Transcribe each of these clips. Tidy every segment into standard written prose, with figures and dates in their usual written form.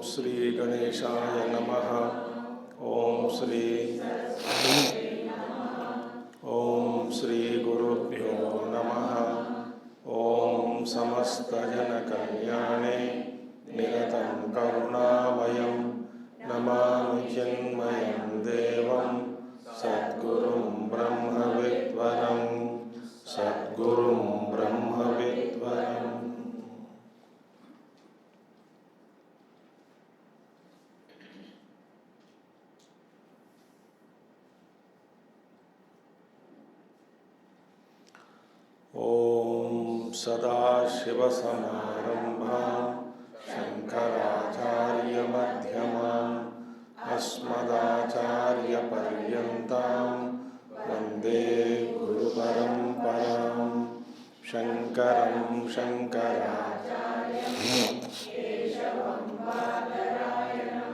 श्री गणेशाय नमः। ओम श्री गुरुभ्यो नमः। ओम समस्तजनकल्याणे निरतं करुणामयं नमामि चिन्मयं देवं सद्गुरुं ब्रह्मविद्वरं सद्गुरुं ब्रह्मविद्वरम्। ओम सदाशिवसमारम्भां शङ्कराचार्यमध्यमाम् अस्मदाचार्यपर्यन्तां वन्दे गुरुपरम्परां। शङ्करं शङ्कराचार्यं केशवं बादरायणं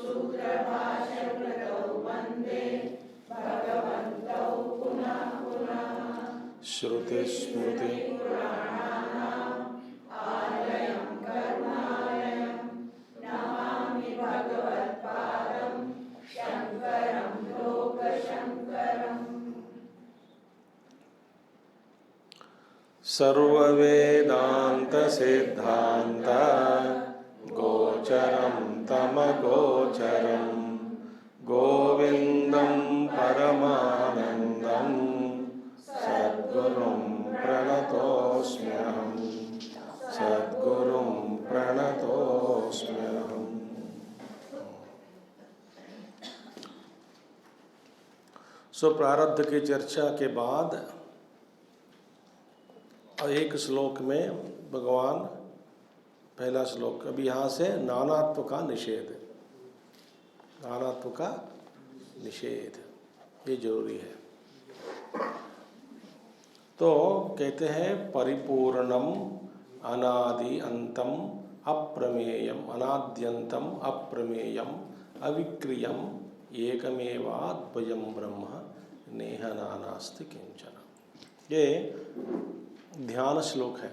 सूत्रभाष्यकृतौ वन्दे भगवन्तौ पुनः पुनः। श्रुतिस्मृतिपुराणानाम् आलयं करुणालयं नमामि भगवत्पादं शङ्करं लोकशङ्करम्। सर्ववेदान्तसिद्धान्त गोचरं तमगोचरं गोविन्दं परमानन्दं सद्गुरुं प्रणतोऽस्म्यहम् सद्गुरुं प्रणतोऽस्म्यहम्। सो प्रारब्ध की चर्चा के बाद एक श्लोक में भगवान, पहला श्लोक अभी यहाँ से नानात्व का निषेध, नानात्व का निषेध ये जरूरी है। तो कहते हैं परिपूर्णम अनादि अंतम अप्रमेयम, अनाद्यंतम अप्रमेयम अविक्रियम एकमेवाद्वयं ब्रह्म नेह नानास्ति किंचन। ये ध्यान श्लोक है,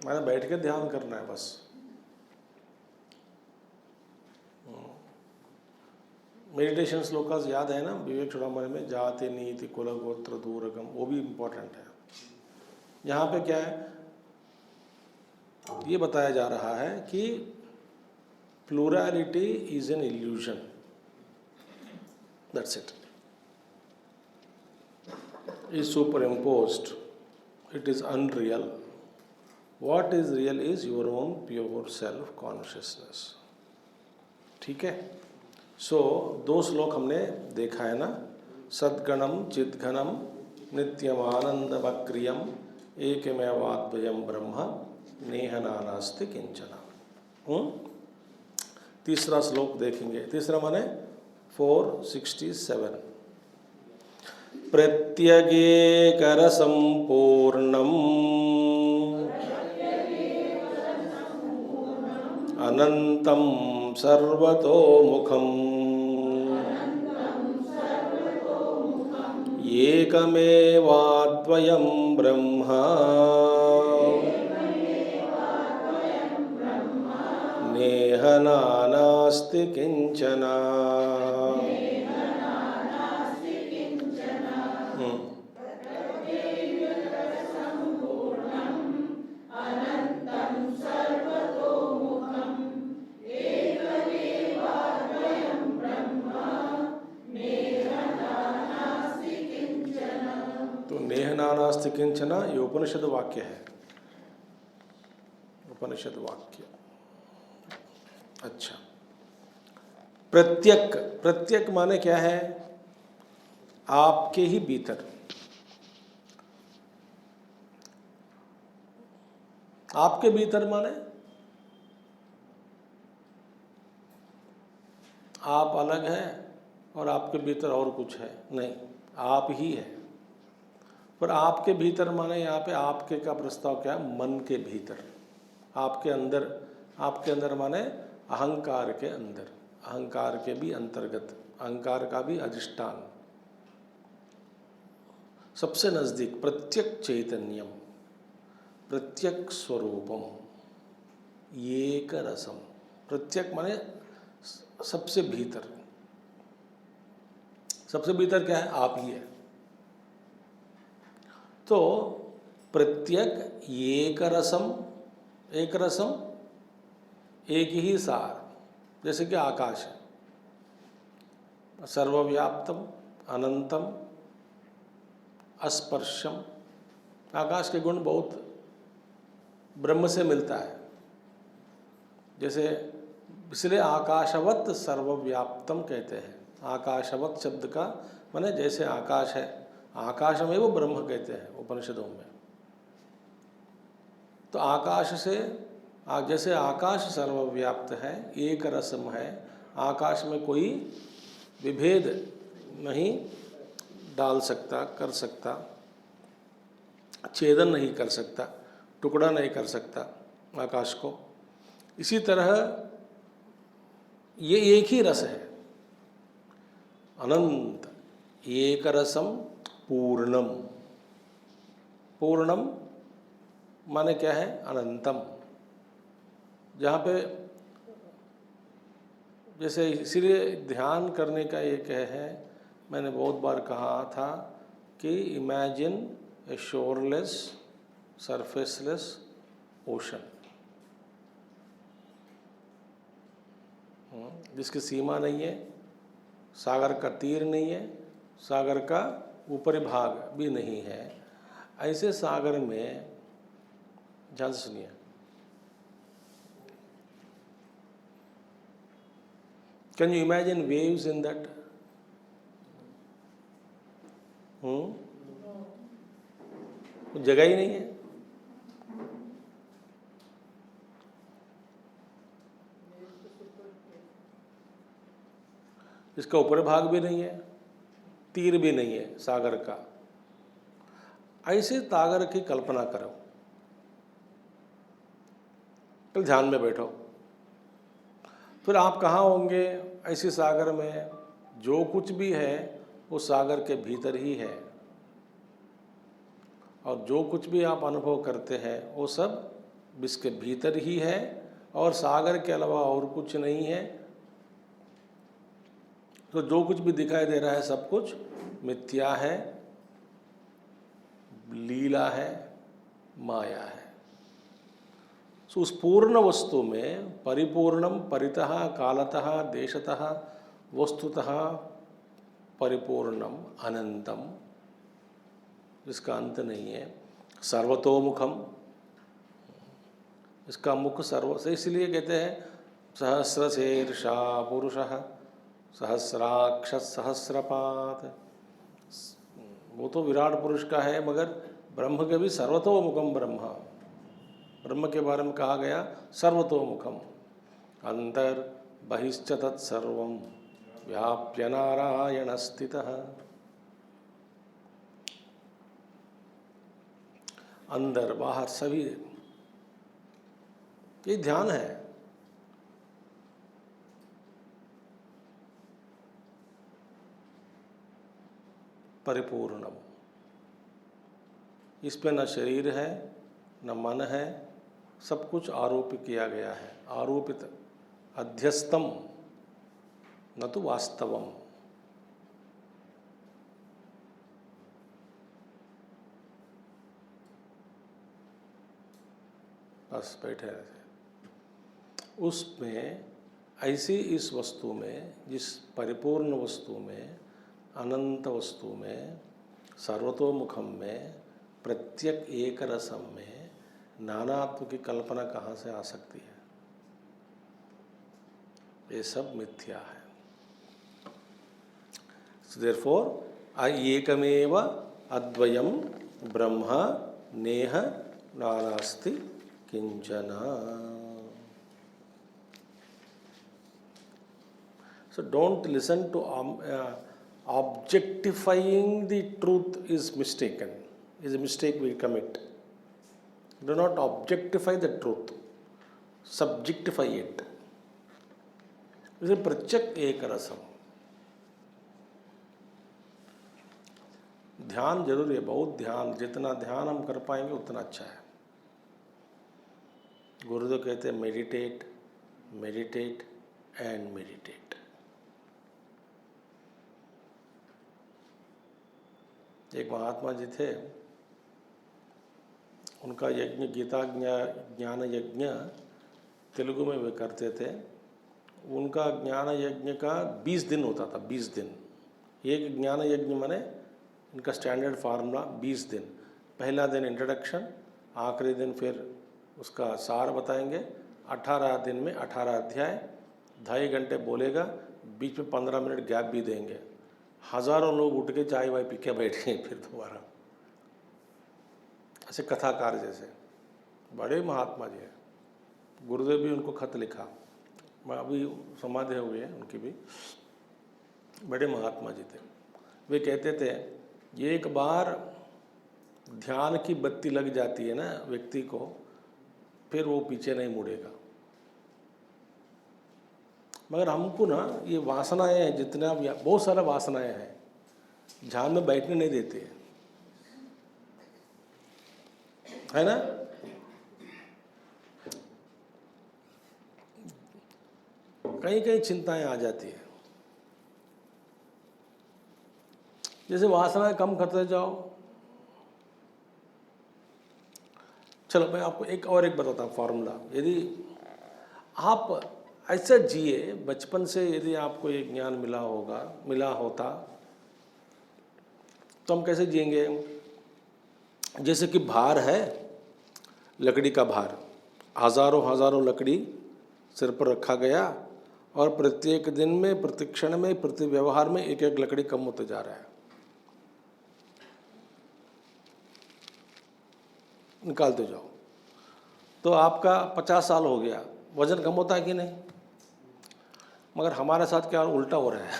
मैंने बैठ के ध्यान करना है बस। मेडिटेशन श्लोक याद है ना, विवेक चूड़ामणि में जाति नीति कुल गोत्र दूरगम, वो भी इम्पोर्टेंट है। यहाँ पे क्या है, ये बताया जा रहा है कि plurality is an illusion, that's it, is super imposed, it is unreal. What is real is your own pure self consciousness. ठीक है। सो दो श्लोक हमने देखा है ना, सद्गणम चिद्घनम नित्यमानंद वक्रियम एकमेवाद्वयं ब्रह्म नेह नानास्ति किंचन। तीसरा श्लोक देखेंगे, तीसरा माने 467। प्रत्यगेकरसम्पूर्णम् अनन्तं सर्वतोमुखम् एकमेवाद्वयं ब्रह्म नेह नानास्ति किंचन। नानास्ति किंचन ये उपनिषद वाक्य है, उपनिषद वाक्य। अच्छा, प्रत्यक, प्रत्यक माने क्या है, आपके ही भीतर, आपके भीतर माने आप अलग है और आपके भीतर और कुछ है नहीं, आप ही है। पर आपके भीतर माने यहाँ पे आपके का प्रस्ताव क्या है, मन के भीतर, आपके अंदर, आपके अंदर माने अहंकार के अंदर, अहंकार के भी अंतर्गत, अहंकार का भी अधिष्ठान, सबसे नजदीक प्रत्यक चैतन्यम, प्रत्यक स्वरूपम, एक रसम, प्रत्यक माने सबसे भीतर। सबसे भीतर क्या है? आप ही है। तो प्रत्यक एक रसम, एक रसम एक ही सार, जैसे कि आकाश है, सर्वव्याप्तम अनंतम अस्पर्शम। आकाश के गुण बहुत ब्रह्म से मिलता है। जैसे इसलिए आकाशवत सर्वव्याप्तम कहते हैं। आकाशवत शब्द का माने जैसे आकाश है, आकाश में वो ब्रह्म कहते हैं उपनिषदों में। तो आकाश से जैसे आकाश सर्वव्याप्त है, एक रसम है, आकाश में कोई विभेद नहीं डाल सकता, कर सकता, छेदन नहीं कर सकता, टुकड़ा नहीं कर सकता आकाश को। इसी तरह ये एक ही रस है, अनंत एक रसम पूर्णम। पूर्णम माने क्या है? अनंतम। जहाँ पे जैसे इसीलिए ध्यान करने का एक है, मैंने बहुत बार कहा था कि इमेजिन ए शोरलेस सरफेसलेस ओशन, जिसकी सीमा नहीं है, सागर का तीर नहीं है, सागर का ऊपरी भाग भी नहीं है। ऐसे सागर में, ध्यान से सुनिए, can you imagine waves in that? जगह ही नहीं है। इसका ऊपर भाग भी नहीं है, तीर भी नहीं है सागर का। ऐसे सागर की कल्पना करो, कल ध्यान में बैठो, फिर आप कहाँ होंगे? ऐसे सागर में जो कुछ भी है वो सागर के भीतर ही है, और जो कुछ भी आप अनुभव करते हैं वो सब इसके भीतर ही है, और सागर के अलावा और कुछ नहीं है। तो जो कुछ भी दिखाई दे रहा है सब कुछ मिथ्या है, लीला है, माया है। सो उस पूर्ण वस्तु में परिपूर्णम परितः कालतः देशतः वस्तुतः परिपूर्णम अनंतम, जिसका अंत नहीं है, सर्वतोमुखम, इसका मुख सर्व से, इसलिए कहते हैं सहस्रशीर्षा पुरुषः सहस्राक्ष सहस्रपात। वो तो विराट पुरुष का है, मगर ब्रह्म के भी सर्वतोमुखम ब्रह्म, ब्रह्म के बारे में कहा गया सर्वतोमुखम, अंतर बहिश्च तत्सर्वं व्याप्य नारायण स्थितः। अंदर बाहर सभी, ये ध्यान है। परिपूर्णम, इस पे न शरीर है न मन है, सब कुछ आरोपित किया गया है, आरोपित, अध्यस्तम न तो वास्तवम। बस बैठे रहते उसमें। ऐसी इस वस्तु में, जिस परिपूर्ण वस्तु में, अनंत वस्तु में, सर्वतोमुखम में, प्रत्येक एक रसम में नानात्व की कल्पना कहाँ से आ सकती है? ये सब मिथ्या है। So therefore, एकमेव अद्वयम ब्रह्म नेह नानास्ति किंचन। So don't listen to objectifying the truth is mistaken, is a mistake we commit. Do not objectify the truth, subjectify it. इसे प्रत्यक एक रसम। ध्यान जरूरी है, बहुत ध्यान, जितना ध्यान हम कर पाएंगे उतना अच्छा है। गुरुदेव कहते हैं मेडिटेट, मेडिटेट एंड मेडिटेट। एक महात्मा जी थे, उनका यज्ञ गीता ज्ञान यज्ञ तेलुगु में वे करते थे। उनका ज्ञान यज्ञ का 20 दिन होता था, 20 दिन। एक ज्ञान यज्ञ माने इनका स्टैंडर्ड फार्मूला 20 दिन। पहला दिन इंट्रोडक्शन, आखिरी दिन फिर उसका सार बताएंगे। 18 दिन में 18 अध्याय, 2.5 घंटे बोलेगा, बीच में 15 मिनट गैप भी देंगे। हज़ारों लोग उठ के चाय वाय पी के बैठे फिर दोबारा, ऐसे कथाकार जैसे। बड़े महात्मा जी हैं। गुरुदेव भी उनको खत लिखा, मैं अभी समाधि हुई है उनकी भी। बड़े महात्मा जी थे। वे कहते थे एक बार ध्यान की बत्ती लग जाती है ना व्यक्ति को, फिर वो पीछे नहीं मुड़ेगा। मगर हमको ना ये वासनाएं हैं, जितना बहुत सारा वासनाएं हैं, ध्यान में बैठने नहीं देते हैं, है ना। कहीं कहीं चिंताएं आ जाती है। जैसे वासनाएं कम करते जाओ। चलो मैं आपको एक बताता हूँ फॉर्मूला। यदि आप ऐसा जिए बचपन से, यदि आपको ये ज्ञान मिला होता तो हम कैसे जिएंगे? जैसे कि भार है, लकड़ी का भार, हजारों लकड़ी सिर पर रखा गया और प्रत्येक दिन में, प्रति क्षण में, प्रति व्यवहार में एक एक लकड़ी कम होते जा रहा है। निकालते जाओ तो आपका 50 साल हो गया, वजन कम होता है कि नहीं? मगर हमारे साथ क्या उल्टा हो रहा है।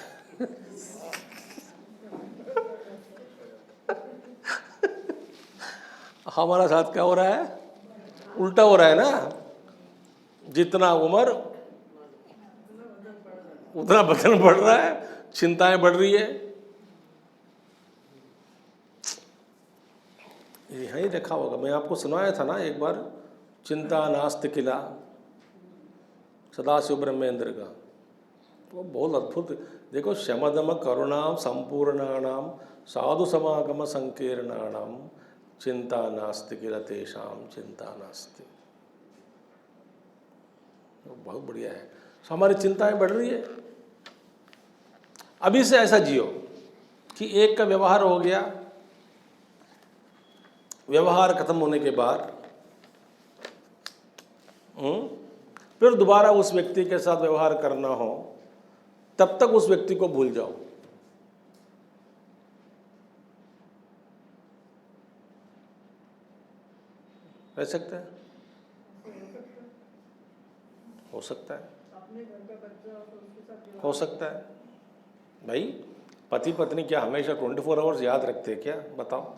हमारा साथ क्या हो रहा है? उल्टा हो रहा है ना। जितना उम्र उतना वजन बढ़ रहा है, चिंताएं बढ़ रही है। यही देखा होगा, मैं आपको सुनाया था ना एक बार, चिंता नास्ति किला, सदाशिव ब्रह्मेंद्र का। वो बहुत अद्भुत। देखो, शमदम करुणाम संपूर्णानाम साधु समागम संकीर्णानाम चिंता नास्ति किल तेषाम चिंता नास्ति। बहुत बढ़िया है। हमारी चिंताएं बढ़ रही है। अभी से ऐसा जियो कि एक का व्यवहार हो गया, व्यवहार खत्म होने के बाद फिर दोबारा उस व्यक्ति के साथ व्यवहार करना हो, तब तक उस व्यक्ति को भूल जाओ। रह सकता है? हो सकता है, हो सकता है। भाई पति पत्नी क्या हमेशा 24 आवर्स याद रखते हैं क्या? बताओ।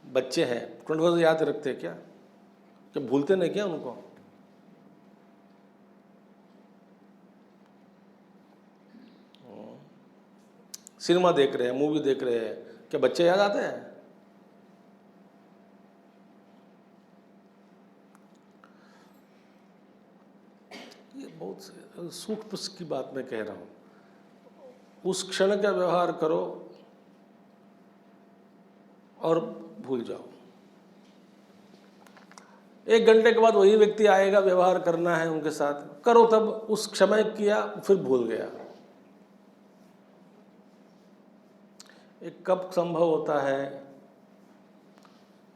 बच्चे हैं 24 आवर्स याद रखते हैं क्या? क्या भूलते नहीं क्या उनको? सिनेमा देख रहे हैं, मूवी देख रहे हैं, क्या बच्चे याद आते हैं? ये बहुत सूक्ष्म की बात मैं कह रहा हूँ। उस क्षण का व्यवहार करो और भूल जाओ। 1 घंटे के बाद वही व्यक्ति आएगा, व्यवहार करना है उनके साथ, करो, तब उस समय किया फिर भूल गया। एक कब संभव होता है?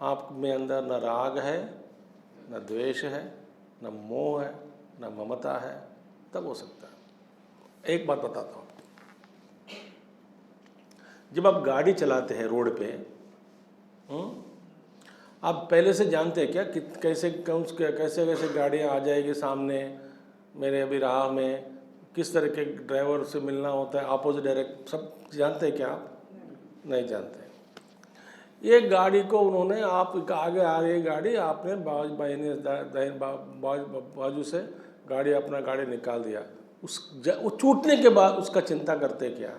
आप में अंदर न राग है, न द्वेष है, न मोह है, न ममता है, तब हो सकता है। एक बात बताता हूँ, जब आप गाड़ी चलाते हैं रोड पे, आप पहले से जानते हैं क्या कि कैसे कैसे गाड़ियाँ आ जाएगी सामने मेरे अभी राह में, किस तरह के ड्राइवर से मिलना होता है, अपोजिट डायरेक्ट, सब जानते हैं क्या आप? नहीं जानते। ये गाड़ी को उन्होंने, आप आगे आ रही गाड़ी, आपने बाजू से अपना गाड़ी निकाल दिया। वो छूटने के बाद उसका चिंता करते क्या?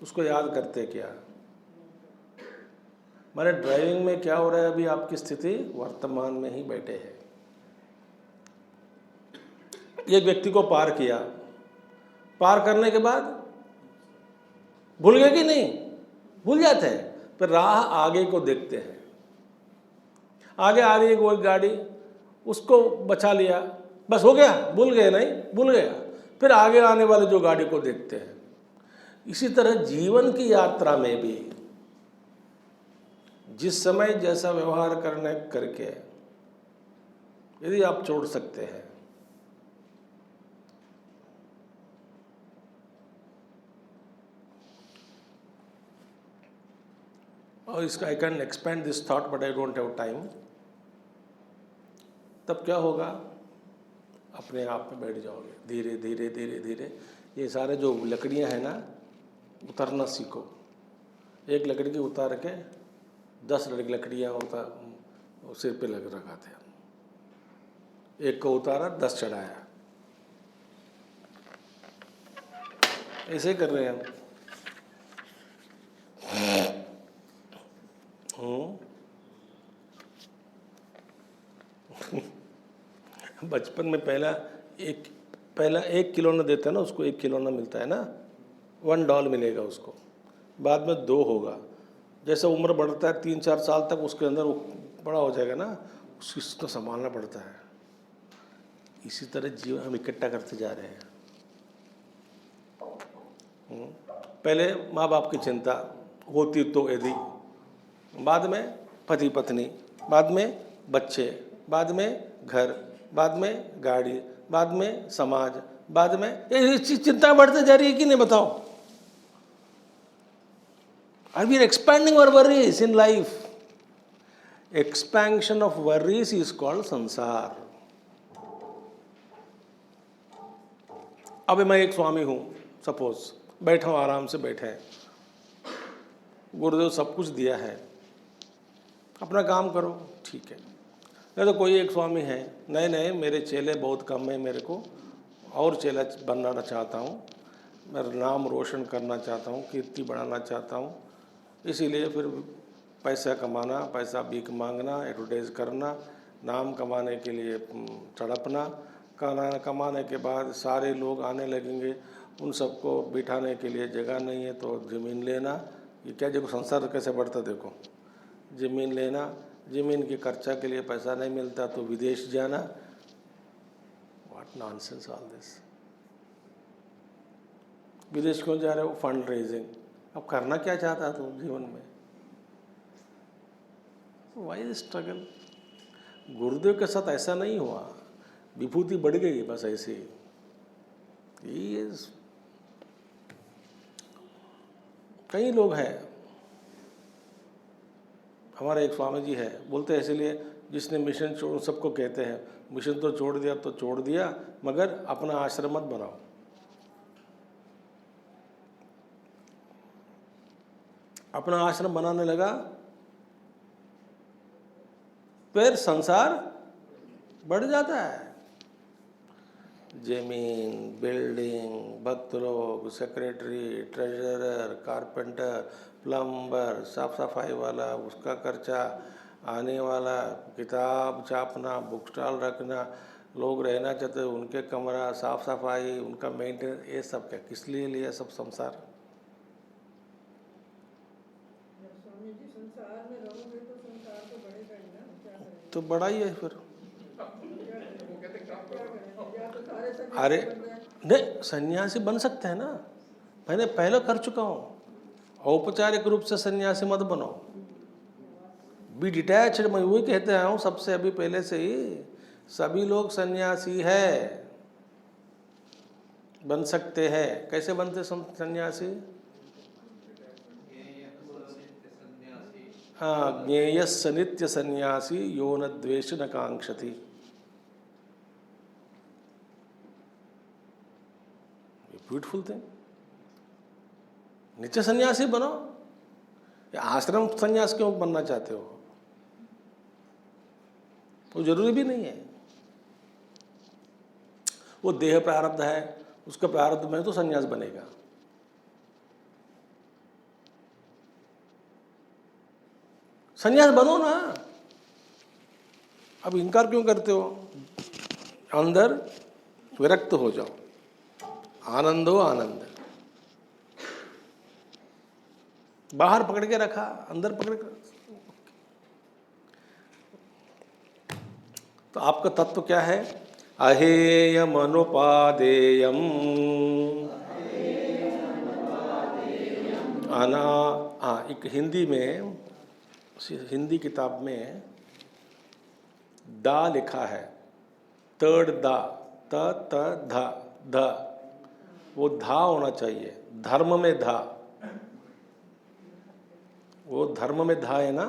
उसको याद करते क्या? हमारे ड्राइविंग में क्या हो रहा है अभी? आपकी स्थिति वर्तमान में ही बैठे हैं। एक व्यक्ति को पार किया, पार करने के बाद भूल गए कि नहीं? भूल जाते हैं। फिर राह आगे को देखते हैं, आगे आ रही है कोई गाड़ी, उसको बचा लिया, बस हो गया, भूल गए नहीं, भूल गया। फिर आगे आने वाले जो गाड़ी को देखते हैं। इसी तरह जीवन की यात्रा में भी जिस समय जैसा व्यवहार करके यदि आप छोड़ सकते हैं, और इसका I can expand this thought but I don't have time, तब क्या होगा? अपने आप में बैठ जाओगे, धीरे धीरे धीरे धीरे। ये सारे जो लकड़ियां हैं ना, उतारना सीखो। एक लकड़ी की उतार के 10 लकड़ियां उतार सिर पे लग रखाते हैं। एक को उतारा, 10 चढ़ाया, ऐसे ही कर रहे हैं हम। बचपन में पहला एक खिलौना देता है ना, उसको 1 खिलौना मिलता है ना, 1 डॉल मिलेगा उसको। बाद में 2 होगा। जैसे उम्र बढ़ता है 3-4 साल तक, उसके अंदर वो बड़ा हो जाएगा ना, उसको संभालना पड़ता है। इसी तरह जीवन हम इकट्ठा करते जा रहे हैं। पहले माँ बाप की चिंता होती तो यदि, बाद में पति पत्नी, बाद में बच्चे, बाद में घर, बाद में गाड़ी, बाद में समाज, बाद में ये चिंता बढ़ते जा रही है कि नहीं? बताओ। Are we expanding our worries in life? Expansion of worries is called संसार। अब मैं एक स्वामी हूँ, सपोज बैठा हूँ, आराम से बैठे हैं, गुरुदेव सब कुछ दिया है, अपना काम करो, ठीक है। नहीं तो कोई एक स्वामी है, नहीं मेरे चेले बहुत कम है, मेरे को और चेला बनना चाहता हूँ, मेरा नाम रोशन करना चाहता हूँ, कीर्ति बढ़ाना चाहता हूँ, इसीलिए फिर पैसा कमाना, पैसा भीख मांगना, एडवर्टाइज करना, नाम कमाने के लिए तड़पना, कमाने के बाद सारे लोग आने लगेंगे, उन सबको बिठाने के लिए जगह नहीं है तो ज़मीन लेना। ये क्या, देखो संसार कैसे बढ़ता, देखो ज़मीन लेना, ज़मीन के खर्चा के लिए पैसा नहीं मिलता तो विदेश जाना। What nonsense all this. विदेश क्यों जा रहे हो? Fund raising. अब करना क्या चाहता तू जीवन में? Why struggle? गुरुदेव के साथ ऐसा नहीं हुआ, विभूति बढ़ गई बस ऐसे ही। कई लोग हैं, हमारे एक स्वामी जी है, बोलते हैं इसलिए जिसने मिशन छोड़, सबको कहते हैं मिशन तो छोड़ दिया तो छोड़ दिया, मगर अपना आश्रम मत बनाओ। अपना आश्रम बनाने लगा, फिर संसार बढ़ जाता है। जमीन, बिल्डिंग, भक्त लोग, सेक्रेटरी, ट्रेजरर, कारपेंटर, प्लम्बर, साफ सफाई वाला, उसका खर्चा, आने वाला, किताब छापना, बुक स्टॉल रखना, लोग रहना चाहते हैं उनके कमरा, साफ सफाई, उनका मेंटेन, ये सब क्या किस लिए लिया सब संसार? तो बड़ा ही है फिर। अरे नहीं, सन्यासी बन सकते हैं ना, मैंने पहले कर चुका हूँ। औपचारिक रूप से सन्यासी मत बनो, बी डिटैच्ड। मैं वही कहते आया हूँ सबसे अभी पहले से ही, सभी लोग सन्यासी है, बन सकते हैं। कैसे बनते सन्यासी? हाँ, ज्ञेयस्य नित्य सन्यासी यो न द्वेष न कांक्षति। Beautiful thing. नित्य सन्यासी बनो, या आश्रम सन्यास क्यों बनना चाहते हो? वो जरूरी भी नहीं है। वो देह प्रारब्ध है, उसका प्रारब्ध में तो सन्यास बनेगा। सन्यास बनो ना, अब इनकार क्यों करते हो? अंदर विरक्त हो जाओ, आनंद हो आनंद। बाहर पकड़ के रखा, अंदर पकड़ के, तो आपका तत्व क्या है? अहेयम अनुपादेयम अना। हाँ, एक हिंदी में, हिंदी किताब में दा लिखा है, तड़ दा, त त ध ध, वो धा होना चाहिए, धर्म में धा, वो धर्म में धा है ना,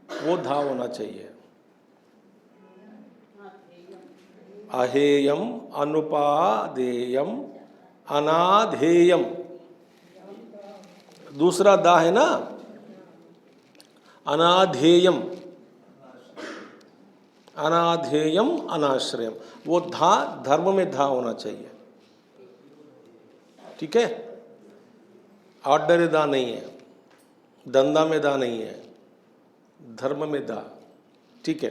वो धा होना चाहिए। अहेयम अनुपादेयम अनाधेयम, दूसरा दा है ना, अनाधेयम, अनाधेयम अनाश्रयम, वो धा धर्म में धा होना चाहिए। ठीक है, ऑर्डर दा नहीं है, दंदा में दा नहीं है, धर्म में दा। ठीक है,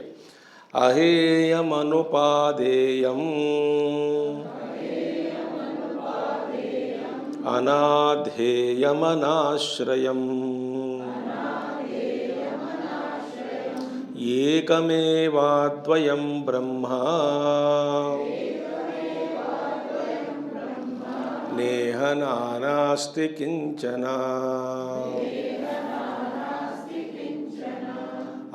अहेयम अनुपादेयम अनाधेयम अनाश्रयम एकमेवाद्वयं ब्रह्मा नेह नानास्ति किंचन।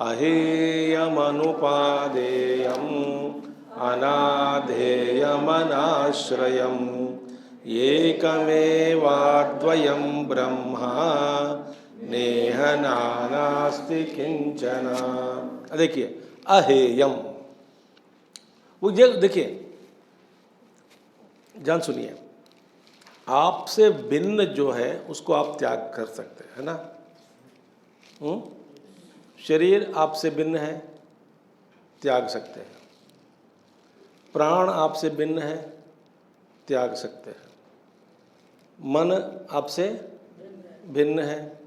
अहेयम अनुपादेयम अनाधेयम अनाश्रयम एकमेवाद्वयं ब्रह्मा नेह नानास्ति किंचन। देखिए, अहेयम, वो देखिए, जान सुनिए, आपसे भिन्न जो है उसको आप त्याग कर सकते हैं, है ना? शरीर आपसे भिन्न है, त्याग सकते हैं। प्राण आपसे भिन्न है, त्याग सकते हैं। मन आपसे भिन्न है,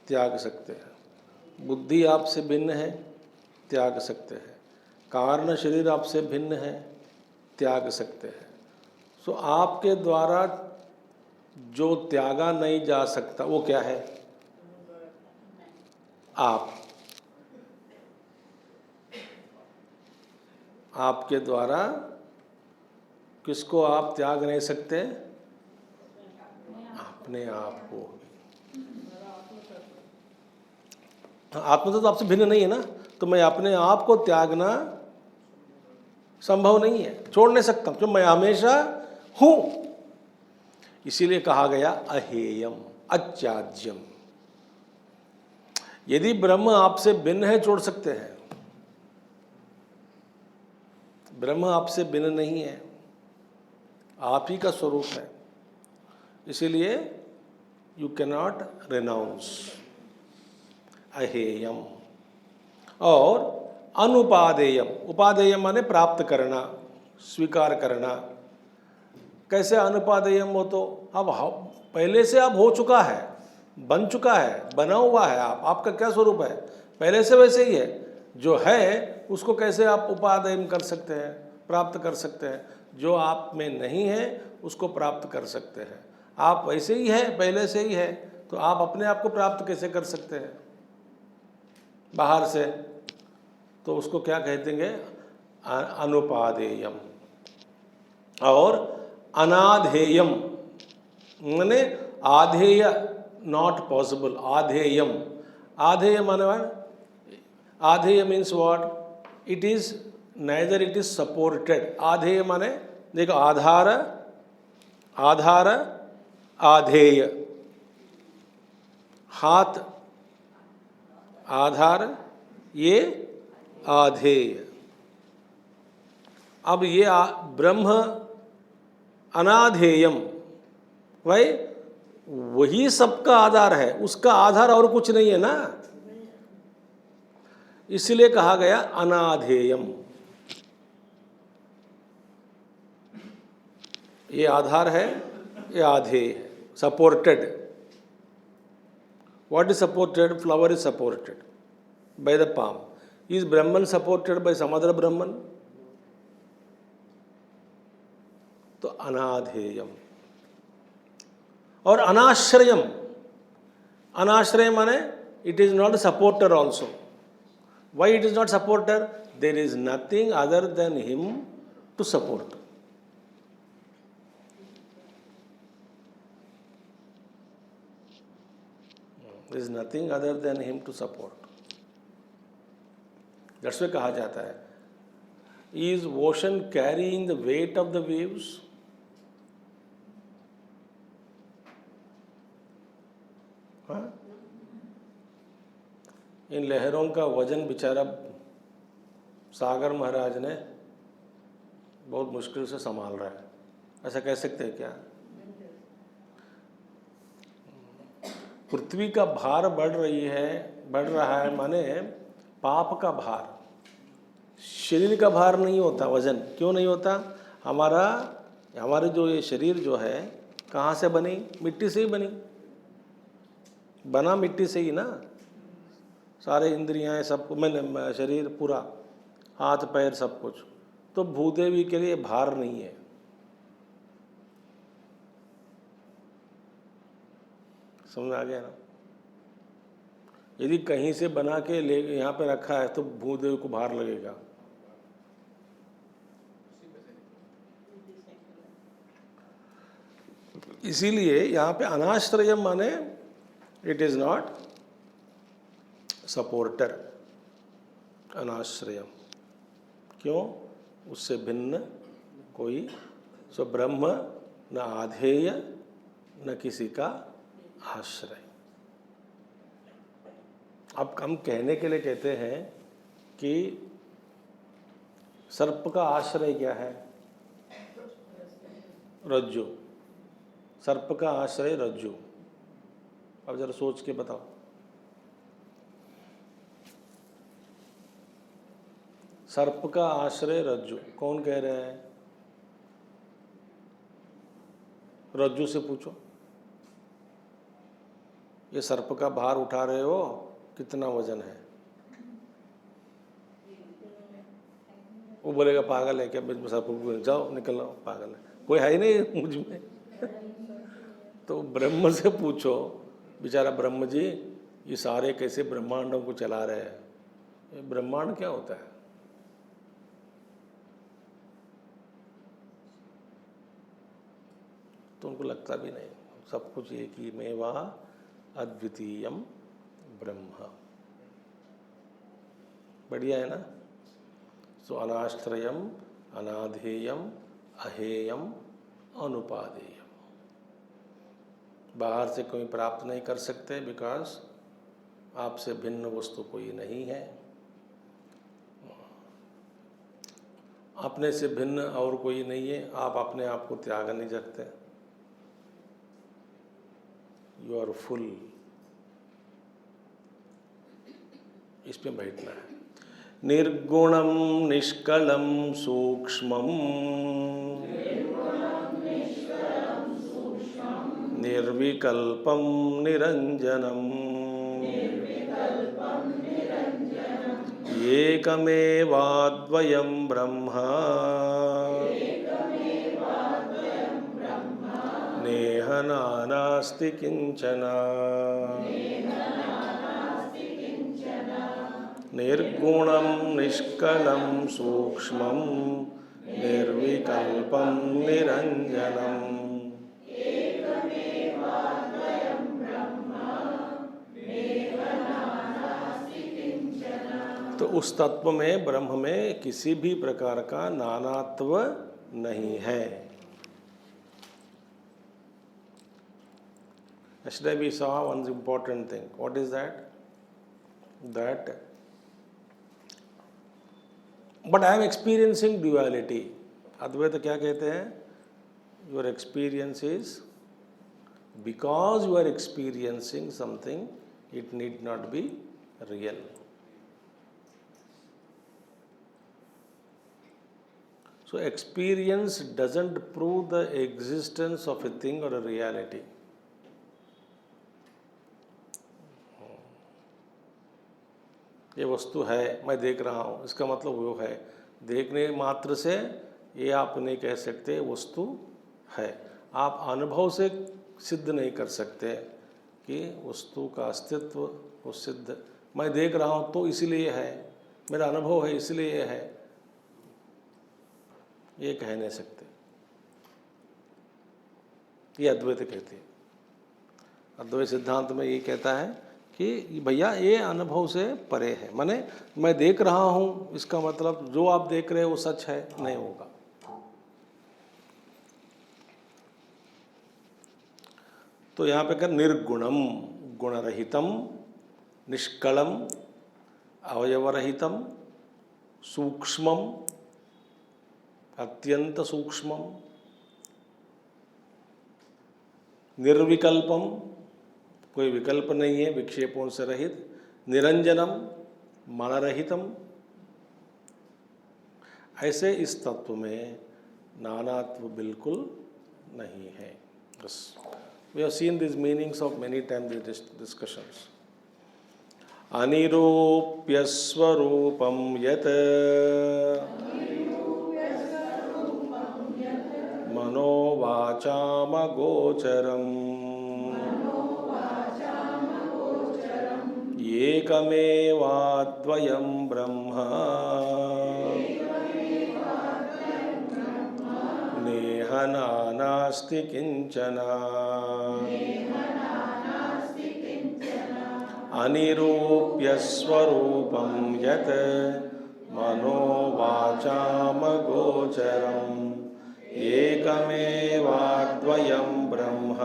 त्याग सकते हैं। बुद्धि आपसे भिन्न है, त्याग सकते हैं। कारण शरीर आपसे भिन्न है, त्याग सकते हैं। सो आपके द्वारा जो त्यागा नहीं जा सकता वो क्या है? आपके द्वारा किसको आप त्याग नहीं सकते? अपने आप को। आत्मा तो आपसे भिन्न नहीं है ना, तो मैं अपने आप को त्यागना संभव नहीं है, छोड़ नहीं सकता, जो मैं हमेशा हूं। इसीलिए कहा गया अहेयम अत्याज्यम। यदि ब्रह्म आपसे भिन्न है, छोड़ सकते हैं। ब्रह्म आपसे भिन्न नहीं है, आप ही का स्वरूप है। इसीलिए यू कैनॉट रेनाउंस अहेयम। और अनुपादेयम, उपादेयम माने प्राप्त करना, स्वीकार करना। कैसे अनुपादेयम हो? तो अब पहले से अब हो चुका है, बन चुका है, बना हुआ है। आपका क्या स्वरूप है? पहले से वैसे ही है। जो है उसको कैसे आप उपादेयम कर सकते हैं, प्राप्त कर सकते हैं? जो आप में नहीं है उसको प्राप्त कर सकते हैं। आप वैसे ही है, पहले से ही है, तो आप अपने आप को प्राप्त कैसे कर सकते हैं बाहर से? तो उसको क्या कहते हैं? अनुपादेयम। और अनाधेयम माने आधेय, नॉट पॉसिबल। आधेयम, आधेय माने आधेय means what? It is neither it is supported. आधेय माने देखो, आधार, आधार, आधेय, हाथ आधार, ये आधेय। अब ये ब्रह्म अनाधेयम, वही सबका आधार है, उसका आधार और कुछ नहीं है ना। इसलिए कहा गया अनाधेयम। ये आधार है, ये आधेय है, supported. What is supported? Flower is supported by the palm. Is Brahman supported by some other Brahman? तो अनाधेयम। और अनाश्रयम, अनाश्रय माने it is not supporter also. Why it is not supporter? There is nothing other than him to support. There is nothing other than him to support. That's why कहा जाता है, is ocean carrying the weight of the waves? इन लहरों का वजन बेचारा सागर महाराज ने बहुत मुश्किल से संभाल रहा है, ऐसा कह सकते हैं क्या? पृथ्वी का भार बढ़ रहा है माने पाप का भार, शरीर का भार नहीं होता। वजन क्यों नहीं होता? हमारे जो ये शरीर जो है कहाँ से बनी? मिट्टी से ही बना मिट्टी से ही ना। सारे इंद्रियां सब, मैंने शरीर पूरा, हाथ पैर सब कुछ, तो भूदेवी के लिए भार नहीं है। समझ आ गया ना? यदि कहीं से बना के ले यहाँ पे रखा है तो भूदेव को भार लगेगा। इसीलिए यहाँ पे अनाश्रयम माने इट इज नॉट सपोर्टर। अनाश्रयम क्यों? उससे भिन्न कोई। सो ब्रह्म न आधेय न किसी का आश्रय। अब हम कहने के लिए कहते हैं कि सर्प का आश्रय क्या है? रज्जु। सर्प का आश्रय रज्जु। अब जरा सोच के बताओ। सर्प का आश्रय रज्जु, कौन कह रहे हैं? रज्जु से पूछो, ये सर्प का भार उठा रहे हो, कितना वजन है? वो बोलेगा पागल है क्या, सर्प को जाओ निकल आओ, पागल है, कोई है ही नहीं मुझ में। तो ब्रह्म से पूछो, बेचारा ब्रह्म जी ये सारे कैसे ब्रह्मांडों को चला रहे हैं, ये ब्रह्मांड क्या होता है? तो उनको लगता भी नहीं, सब कुछ एक ही में वह अद्वितीयम ब्रह्म। बढ़िया है ना? सो अनाश्रयम, अनाधेयम, अहेयम, अनुपादेयम। बाहर से कोई प्राप्त नहीं कर सकते, बिकॉज आपसे भिन्न वस्तु कोई नहीं है। अपने से भिन्न और कोई नहीं है, आप अपने आप को त्याग नहीं सकते। You are fool. इस पे बैठना है। निर्गुणम निष्कलम सूक्ष्मम निर्विकल्पम निरंजनम एकमेवाद्वयं ब्रह्म नेह नानास्ति किंचन। निर्गुणं निष्कलं सूक्ष्मं निर्विकल्पं निरंजनम्। तो उस तत्व में, ब्रह्म में किसी भी प्रकार का नानात्व नहीं है। Yesterday we saw one important thing. What is that? That but I am experiencing duality. अद्वैत क्या कहते हैं? Your experience is, because you are experiencing something, it need not be real. So experience doesn't prove the existence of a thing or a reality. ये वस्तु है, मैं देख रहा हूँ, इसका मतलब वो है। देखने मात्र से ये आप नहीं कह सकते वस्तु है। आप अनुभव से सिद्ध नहीं कर सकते कि वस्तु का अस्तित्व वो सिद्ध, मैं देख रहा हूँ तो इसीलिए है, मेरा अनुभव है इसलिए है, ये कह नहीं सकते। ये अद्वैत कहते हैं। अद्वैत सिद्धांत में ये कहता है कि भैया ये अनुभव से परे है, माने मैं देख रहा हूँ इसका मतलब जो आप देख रहे हो वो सच है नहीं होगा। तो यहाँ पे कर निर्गुणम, गुणरहितम, निष्कलम, अवयवरहितम, सूक्ष्मम, अत्यंत सूक्ष्मम, निर्विकल्पम, कोई विकल्प नहीं है, विक्षेपों से रहित, निरंजनम, मनरहितम। ऐसे इस तत्व में नानात्व बिल्कुल नहीं है। बस we have seen these meanings of many times in these discussions. अनिरूप्य स्वरूपम यत् मनोवाचामगोचरम् एकमेवाद्वयं ब्रह्म नेह नास्ति किंचन। अनिरूप्य स्वरूपं यत् मनोवाचामगोचरम् एकमेवाद्वयं ब्रह्म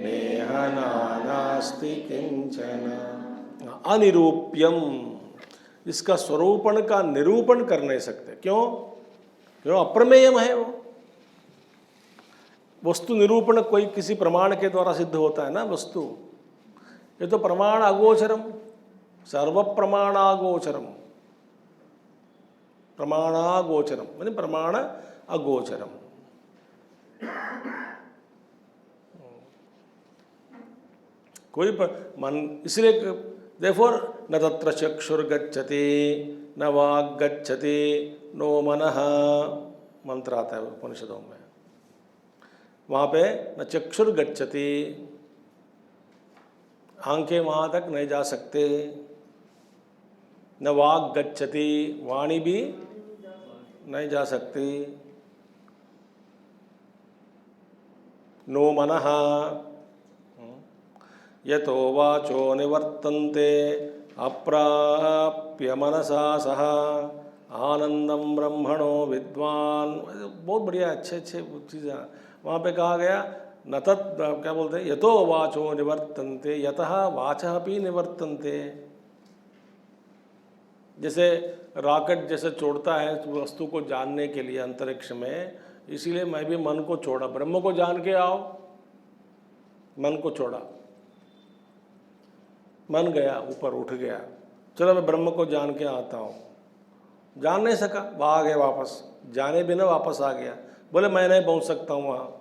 नेह नास्ति किंचन। अनिरूप्यम, इसका स्वरूपण का निरूपण कर नहीं सकते। क्यों? क्यों? अप्रमेयम है वो। वस्तु निरूपण कोई किसी प्रमाण के द्वारा सिद्ध होता है ना वस्तु। ये तो प्रमाण अगोचरम, सर्व प्रमाणागोचरम, प्रमाणागोचरम माने प्रमाण अगोचरम। कोई मन, इसलिए देयरफॉर न तत्र चक्षुर्गच्छति न वाग् गच्छति नो मनः, मंत्र आता है उपनिषदों में। वहाँ पे न चक्षुर्गच्छति, आंखें वहाँ तक नहीं जा सकते, न वाग् गच्छति, वाणी भी नहीं जा सकती, नो मनः यतो वाचो निवर्तन्ते अप्राप्य मनसा सह आनंदम ब्रह्मणो विद्वान। बहुत बढ़िया अच्छे चीज़ें वहाँ पे कहा गया। न तत् क्या बोलते हैं, यतो वाचो निवर्तन्ते यतः वाचः अपि निवर्तन्ते। जैसे रॉकेट जैसे छोड़ता है वस्तु को जानने के लिए अंतरिक्ष में, इसीलिए मैं भी मन को छोड़ा, ब्रह्म को जान के आओ, मन को छोड़ा, मन गया ऊपर उठ गया, चलो मैं ब्रह्म को जान के आता हूँ, जान नहीं सका, भाग गया वापस, जाने बिना वापस आ गया, बोले मैं नहीं पहुँच सकता हूँ वहाँ।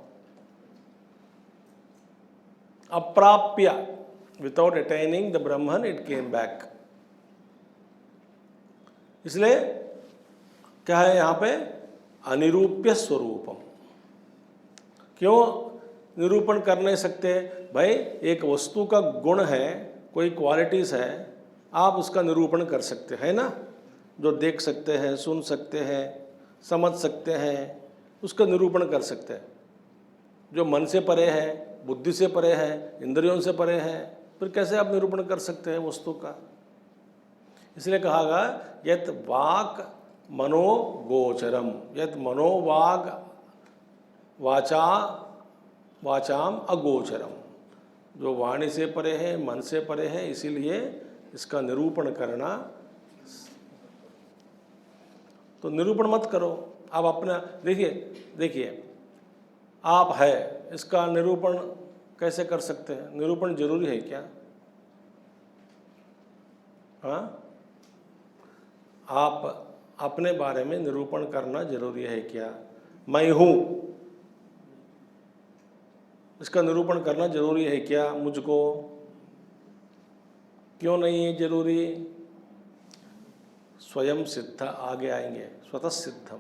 अप्राप्य, without attaining the Brahman it came back. इसलिए क्या है यहाँ पे, अनिरूप्य स्वरूपम। क्यों निरूपण कर नहीं सकते? भाई एक वस्तु का गुण है, कोई क्वालिटीज़ है, आप उसका निरूपण कर सकते हैं ना, जो देख सकते हैं, सुन सकते हैं, समझ सकते हैं, उसका निरूपण कर सकते हैं। जो मन से परे है, बुद्धि से परे है, इंद्रियों से परे है, फिर कैसे आप निरूपण कर सकते हैं वस्तु का? इसलिए कहा गया यत वाक् मनोगोचरम, यत मनोवाग वाचाम अगोचरम, जो वाणी से परे है, मन से परे है, इसीलिए इसका निरूपण करना। तो निरूपण मत करो, आप अपना देखिए आप है, इसका निरूपण कैसे कर सकते हैं? निरूपण जरूरी है क्या? हाँ, आप अपने बारे में निरूपण करना जरूरी है क्या? मैं हूँ, इसका निरूपण करना जरूरी है क्या मुझको? क्यों नहीं है जरूरी? स्वयं सिद्ध, आगे आएंगे, स्वतः सिद्धम।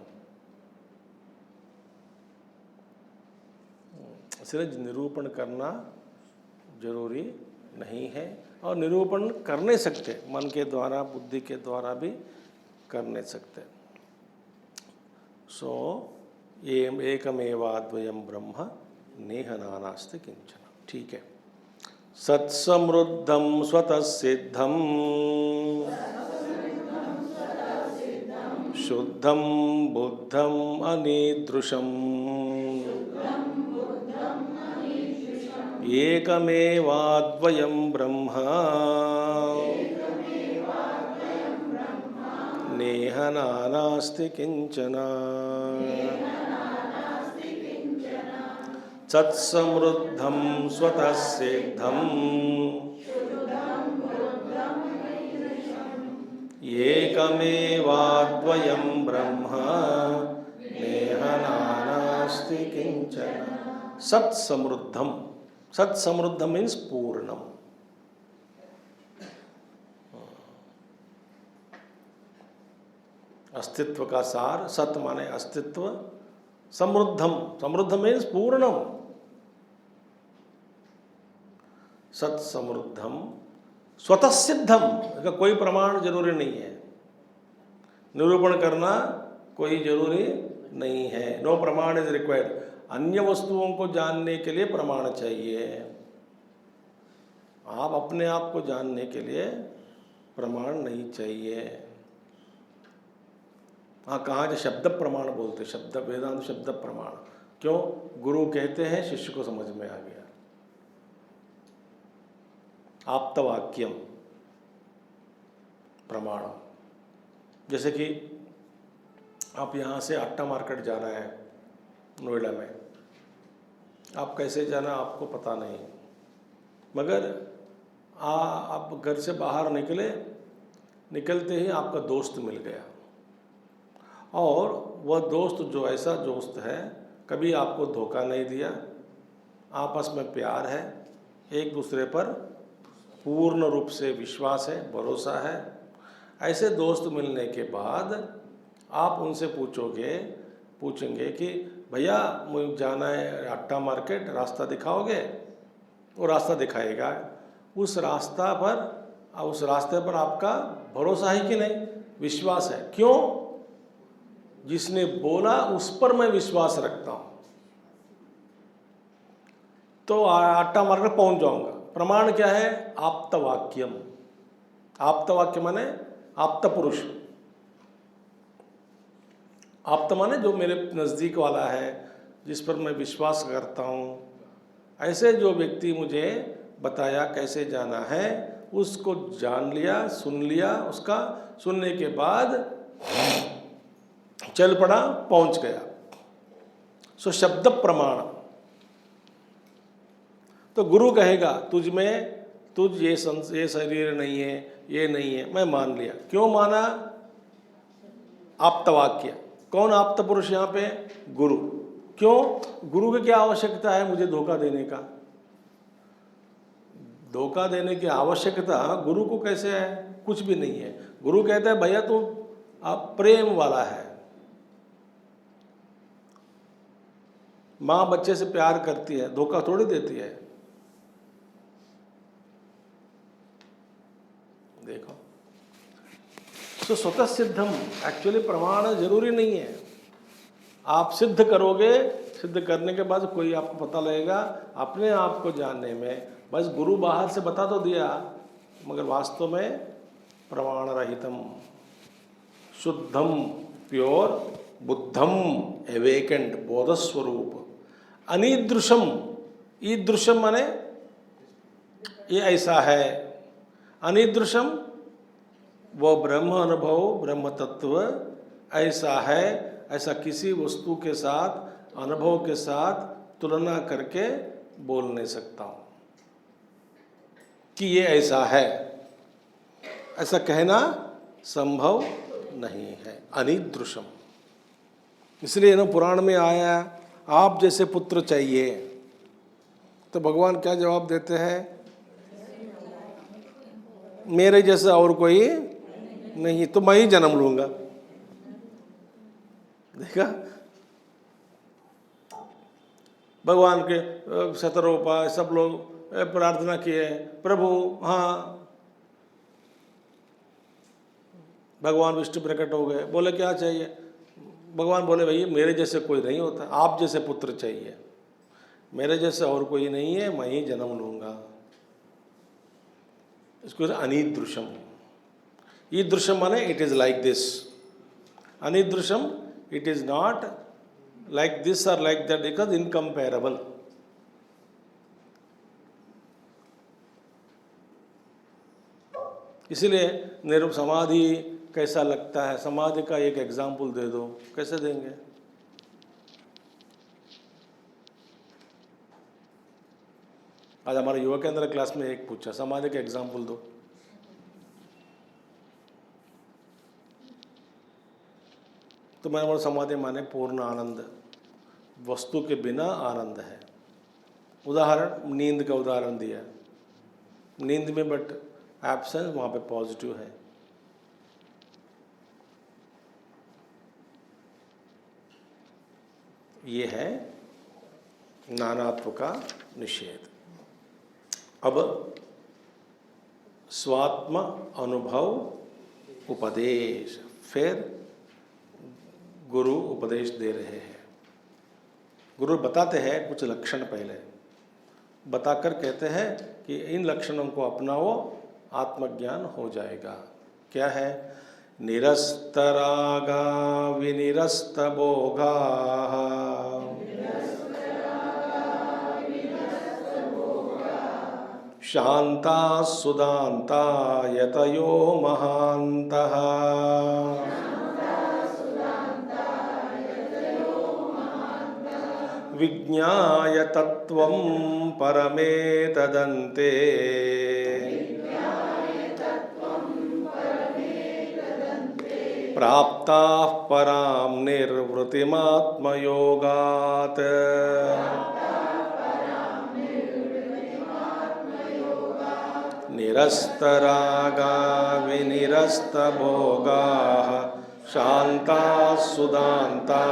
इसलिए निरूपण करना जरूरी नहीं है, और निरूपण कर नहीं सकते, मन के द्वारा बुद्धि के द्वारा भी कर नहीं सकते। सो एकमेवाद्वयं ब्रह्म नेह नानास्ति किंचन। ठीक है। सत्समृद्धं स्वतः सिद्धं शुद्धं बुद्धं अनीदृशम् एकमेवाद्वयं ब्रह्म नेह नानास्ति किंचन। सत्समृद्धं स्वतः सिद्धं एकमेवाद्वयं ब्रह्म नेह नानास्ति किंचन। सत्समृद्धम, सत्समृद्धम मीन्स पूर्णम। अस्तित्व का सार, सत माने अस्तित्व, समृद्धम, समृद्ध मीन्स पूर्णम। सत समृद्धम स्वतः सिद्धम, इसका कोई प्रमाण जरूरी नहीं है, निरूपण करना कोई जरूरी नहीं है। नो प्रमाण इज रिक्वायर्ड। अन्य वस्तुओं को जानने के लिए प्रमाण चाहिए, आप अपने आप को जानने के लिए प्रमाण नहीं चाहिए। हाँ, कहाँ जो शब्द प्रमाण बोलते, शब्द वेदांत शब्द प्रमाण, क्यों? गुरु कहते हैं, शिष्य को समझ में आ गया। आप्तवाक्यम प्रमाण। जैसे कि आप यहाँ से आट्टा मार्केट जाना है नोएडा में, आप कैसे जाना आपको पता नहीं, मगर आप घर से बाहर निकलते ही आपका दोस्त मिल गया, और वह दोस्त जो ऐसा दोस्त है, कभी आपको धोखा नहीं दिया, आपस में प्यार है, एक दूसरे पर पूर्ण रूप से विश्वास है, भरोसा है। ऐसे दोस्त मिलने के बाद आप उनसे पूछेंगे कि भैया मुझे जाना है आट्टा मार्केट, रास्ता दिखाओगे? वो रास्ता दिखाएगा। उस रास्ते पर आपका भरोसा है कि नहीं? विश्वास है। क्यों? जिसने बोला उस पर मैं विश्वास रखता हूं, तो आट्टा मार्केट पहुंच जाऊंगा। प्रमाण क्या है? आप्तवाक्यम। आप्तवाक्य माने आप्त पुरुष। आप्त माने जो मेरे नज़दीक वाला है, जिस पर मैं विश्वास करता हूँ। ऐसे जो व्यक्ति मुझे बताया कैसे जाना है, उसको जान लिया, सुन लिया, उसका सुनने के बाद चल पड़ा, पहुंच गया। सो शब्द प्रमाण। तो गुरु कहेगा तुझ ये शरीर नहीं है, ये नहीं है, मैं मान लिया। क्यों माना? आप्तवाक्य। कौन आप्त पुरुष यहाँ पे? गुरु। क्यों? गुरु की क्या आवश्यकता है मुझे धोखा देने का? धोखा देने की आवश्यकता गुरु को कैसे है? कुछ भी नहीं है। गुरु कहता है भैया तू प्रेम वाला है। माँ बच्चे से प्यार करती है, धोखा थोड़ी देती है। देखो, तो स्वतः सिद्धम, एक्चुअली प्रमाण जरूरी नहीं है। आप सिद्ध करोगे, सिद्ध करने के बाद कोई आपको पता लगेगा अपने आप को जानने में। बस गुरु बाहर से बता तो दिया, मगर वास्तव में प्रमाण रहितम, शुद्धम, प्योर, बुद्धम, एवेकेंड, बोधस्वरूप, अनिदृशम। ईदृशम माने ये ऐसा है, अनिदृशम वो ब्रह्म अनुभव, ब्रह्म तत्व ऐसा है, ऐसा किसी वस्तु के साथ, अनुभव के साथ तुलना करके बोल नहीं सकता हूँ कि ये ऐसा है। ऐसा कहना संभव नहीं है, अनिदृशम। इसलिए ना पुराण में आया, आप जैसे पुत्र चाहिए। तो भगवान क्या जवाब देते हैं? मेरे जैसा और कोई नहीं, तो मैं ही जन्म लूंगा। देखा? भगवान के 17 उपाय सब लोग प्रार्थना किए, प्रभु हाँ, भगवान विष्णु प्रकट हो गए, बोले क्या चाहिए? भगवान बोले भैया मेरे जैसे कोई नहीं होता, आप जैसे पुत्र चाहिए, मेरे जैसे और कोई नहीं है, मैं ही जन्म लूँगा। इसको अनिदृशम। ईदृशम माने इट इज़ लाइक दिस, अनिदृशम it is not like this or like that, because incomparable. इसीलिए निरुप समाधि कैसा लगता है, समाधि का एक एग्जाम्पल दे दो, कैसे देंगे? आज हमारे युवा केंद्र क्लास में एक पूछा समाधि का एग्जाम्पल दो, तो मैंने बोला समाधि माने पूर्ण आनंद, वस्तु के बिना आनंद है। उदाहरण नींद का उदाहरण दिया, नींद में बट एब्सेंस, वहाँ पे पॉजिटिव है। ये है नानात्व का निषेध। अब स्वात्म अनुभव उपदेश, फिर गुरु उपदेश दे रहे हैं। गुरु बताते हैं कुछ लक्षण, पहले बताकर कहते हैं कि इन लक्षणों को अपनाओ, आत्मज्ञान हो जाएगा। क्या है? निरस्त रागा विनिरस्त भोगा, शांता सुदांता यतयो महान्तः, विज्ञाय तत्वं परमेतदन्ते, प्राप्ताः परां निर्वृतिमात्मयोगात्। निरस्तरागा विनिरस्तभोगाः, शान्ताः सुदान्ता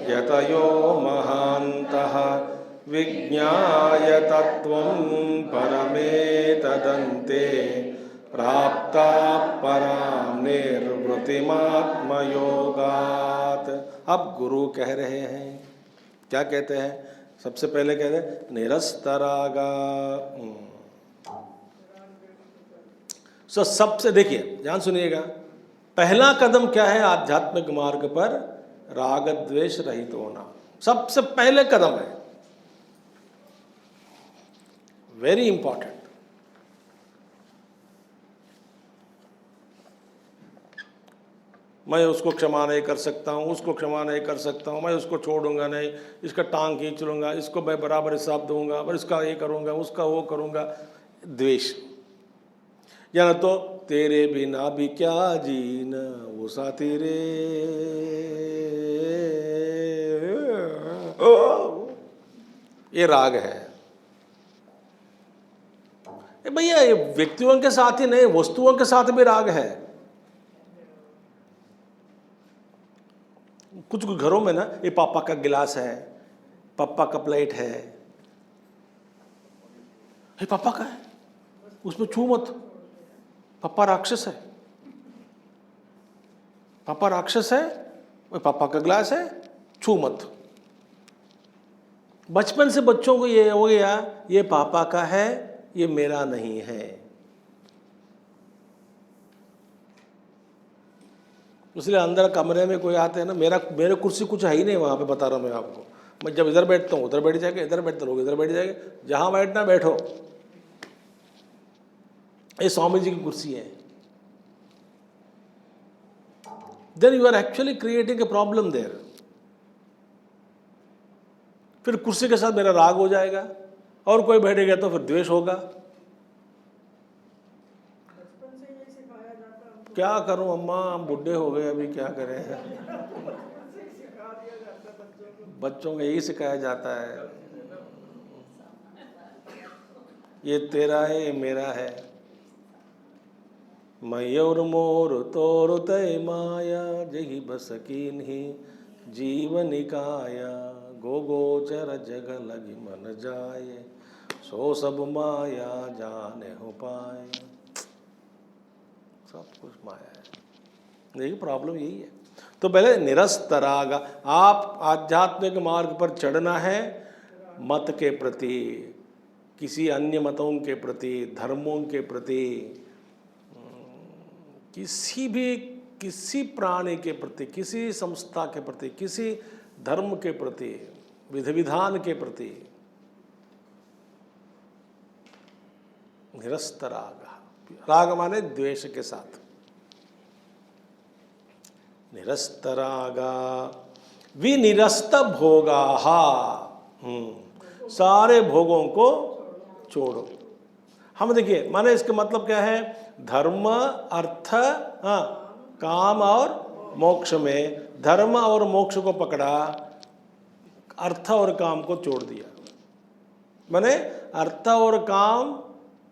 यतयो महान्तः, विज्ञाय तत्वं परमेतदन्ते, प्राप्ताः परां निर्वृतिमात्मयोगात्। अब गुरु कह रहे हैं, क्या कहते हैं? सबसे पहले कहते हैं निरस्तरागा। सो सबसे देखिए, ध्यान सुनिएगा, पहला कदम क्या है आध्यात्मिक मार्ग पर? राग द्वेष रहित होना, सबसे पहले कदम है, वेरी इंपॉर्टेंट। मैं उसको क्षमा नहीं कर सकता हूँ, उसको क्षमा नहीं कर सकता हूँ, मैं उसको छोड़ूंगा नहीं, इसका टांग खींच लूँगा, इसको मैं बराबर हिसाब दूंगा, और इसका ये करूँगा, उसका वो करूँगा, द्वेष। या तो तेरे बिना भी क्या जीना, वो साथी रे, ये राग है। भैया ये व्यक्तियों के साथ ही नहीं, वस्तुओं के साथ भी राग है। कुछ घरों में ना, ये पापा का गिलास है, पापा का प्लेट है, ये पापा का है, उसमें छू मत, पापा राक्षस है, पापा राक्षस है, वो पापा का गिलास है, छू मत। बचपन से बच्चों को ये हो गया, ये पापा का है, ये मेरा नहीं है। इसलिए अंदर कमरे में कोई आते हैं ना, मेरे कुर्सी कुछ है ही नहीं वहाँ पे, बता रहा हूँ मैं आपको। मैं जब इधर बैठता हूँ उधर बैठ जाएगा, इधर बैठते लोग इधर बैठ जाएंगे, जहाँ बैठना बैठो। ये स्वामी जी की कुर्सी है। Then you are actually creating a problem there. फिर कुर्सी के साथ मेरा राग हो जाएगा, और कोई बैठेगा तो फिर द्वेष होगा। क्या करूं अम्मा, हम बुढ़े हो गए, अभी क्या करें। बच्चों को यही सिखाया जाता है, ये तेरा है, ये मेरा है। मयूर मोर तोर तय माया, जही बस कीन्ही, जीवनिकाया गो गोचर जग लगी मन जाए, सो सब माया जाने हो पाए। सब कुछ माया है, देखिए प्रॉब्लम यही है। तो पहले निरस्तराग, आप आध्यात्मिक मार्ग पर चढ़ना है, मत के प्रति, किसी अन्य मतों के प्रति, धर्मों के प्रति, किसी प्राणी के प्रति, किसी संस्था के प्रति, किसी धर्म के प्रति, विधि विधान के प्रति निरस्तराग। राग माने द्वेष के साथ। निरस्तरागा विनिरस्त भोगाहा, सारे भोगों को छोड़ो। हम देखिए माने इसका मतलब क्या है, धर्म अर्थ काम और मोक्ष में धर्म और मोक्ष को पकड़ा, अर्थ और काम को छोड़ दिया। माने अर्थ और काम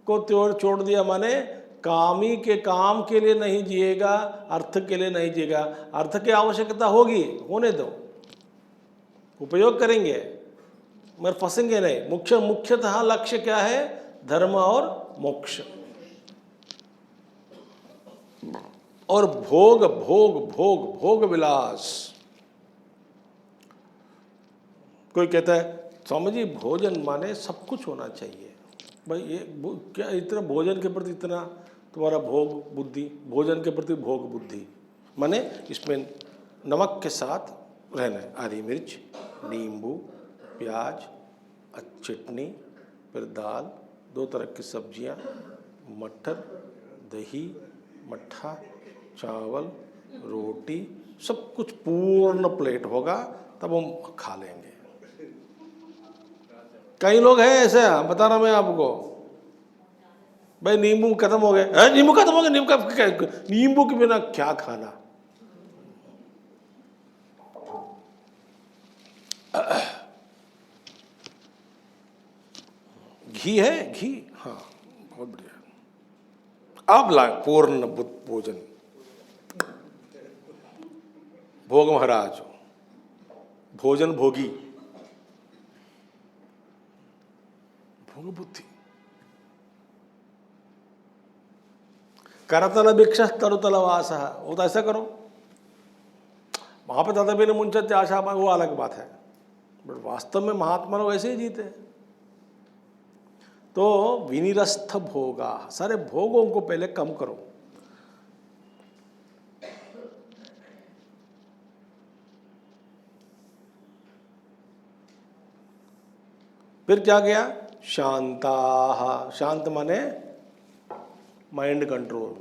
को छोड़ दिया, माने कामी के काम के लिए नहीं जिएगा, अर्थ के लिए नहीं जिएगा। अर्थ की आवश्यकता होगी, होने दो, उपयोग करेंगे मगर फंसेंगे नहीं। मुख्यतः लक्ष्य क्या है, धर्म और मोक्ष। और भोग भोग भोग भोग विलास। कोई कहता है स्वामी जी भोजन माने सब कुछ होना चाहिए। भाई ये क्या इतना भोजन के प्रति इतना तुम्हारा भोग बुद्धि, भोजन के प्रति भोग बुद्धि, माने इसमें नमक के साथ रहना है, हरी मिर्च, नींबू, प्याज, चटनी, फिर दाल, 2 तरह की सब्जियां, मटर, दही, मट्ठा, चावल, रोटी, सब कुछ पूर्ण प्लेट होगा तब हम खा लेंगे। कई लोग हैं ऐसे, बता रहा मैं आपको, भाई नींबू खत्म हो गए, नींबू खत्म हो गए, नींबू के बिना क्या खाना। घी है, घी, हाँ बहुत बढ़िया। अब ला पूर्ण भोजन, भोग महाराज, भोजन भोगी, भोग बुद्धि। करतल भिक्षा तरुतल वास, वो तो ऐसा करो, वहां पे तदपि न मुंचत आशा, वो अलग बात है, बट वास्तव में महात्मा लोग ऐसे ही जीते। तो विनिरस्त भोगा, सारे भोगों को पहले कम करो। फिर क्या गया, शांता, शांत माने माइंड कंट्रोल।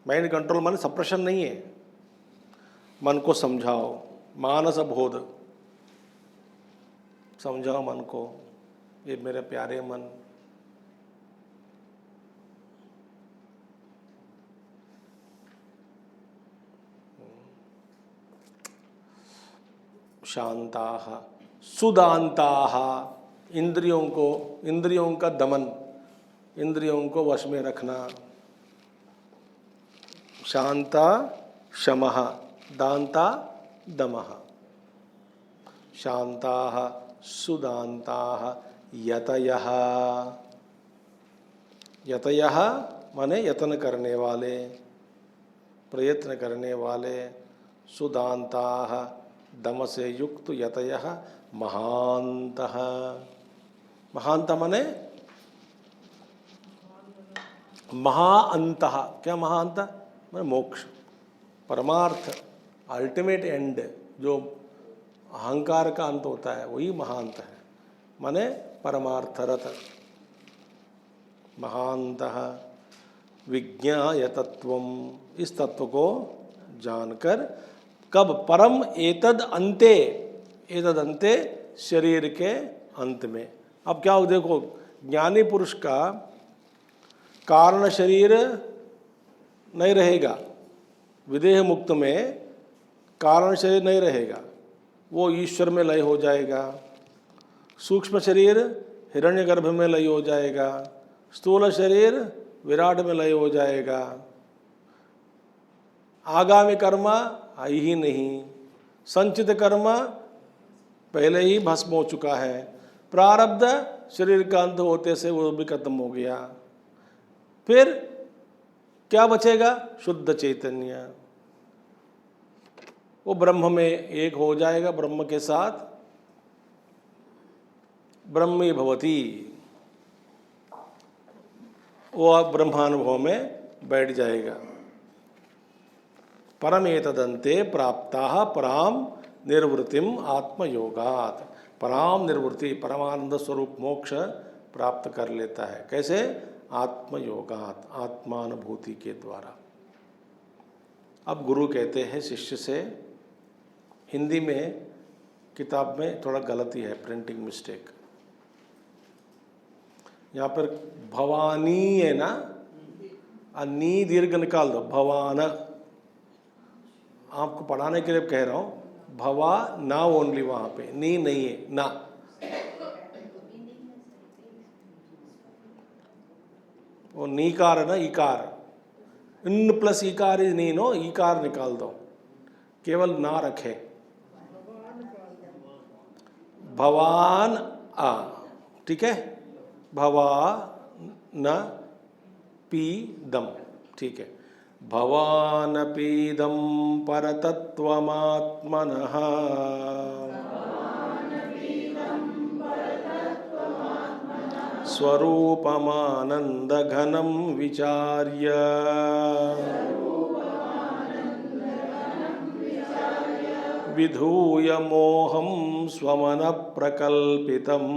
माइंड कंट्रोल माने सप्रेशन नहीं है, मन को समझाओ, मानस बोध, समझाओ मन को, ये मेरे प्यारे मन, शांताः सुदांताः, इंद्रियों का दमन, इंद्रियों को वश में रखना। शांता शमः, दांता दमः। शांताः सुदांताः यतयः, यतयः माने यत्न करने वाले, प्रयत्न करने वाले। सुदांताः दम से युक्त, यतयः महान्तः, महांत माने महाअंतः। क्या महाअंत माने मोक्ष, परमार्थ, अल्टीमेट एंड, जो अहंकार का अंत होता है वही महांत है, माने परमार्थरत। महांतः विज्ञाय तत्वम, इस तत्व को जानकर, कब, परम एतद अंते, एतद अंते शरीर के अंत में। अब क्या हो, देखो ज्ञानी पुरुष का कारण शरीर नहीं रहेगा, विदेह मुक्त में कारण शरीर नहीं रहेगा, वो ईश्वर में लय हो जाएगा। सूक्ष्म शरीर हिरण्यगर्भ में लय हो जाएगा, स्थूल शरीर विराट में लय हो जाएगा। आगामी कर्म आई ही नहीं, संचित कर्म पहले ही भस्म हो चुका है, प्रारब्ध शरीर का अंत होते से वो भी खत्म हो गया। फिर क्या बचेगा? शुद्ध चैतन्य, वो ब्रह्म में एक हो जाएगा, ब्रह्म के साथ ब्रह्मी भवती, वो अब ब्रह्मानुभव में बैठ जाएगा। परमेतदन्ते प्राप्ताः पराम निर्वृतिम आत्मयोगात्, पराम निर्वृति परमानंद स्वरूप मोक्ष प्राप्त कर लेता है। कैसे? आत्मयोगात्, आत्मानुभूति के द्वारा। अब गुरु कहते हैं शिष्य से, हिंदी में किताब में थोड़ा गलती है, प्रिंटिंग मिस्टेक, यहाँ पर भवानी है ना, नी दीर्घ निकाल दो, भवान। आपको पढ़ाने के लिए कह रहा हूँ, भवा ना ओनली, वहाँ पे नी नहीं है, ना। वो नीकार है ना, इकार, in plus इकार is knee, no, इकार निकाल दो, केवल ना रखे, भवान आ, ठीक है, भवा न पीदम, ठीक है। भवानपीदं परतत्त्वमात्मनः स्वरूपमानन्दघनं विचार्य विधूय मोहं स्वमनः प्रकल्पितम्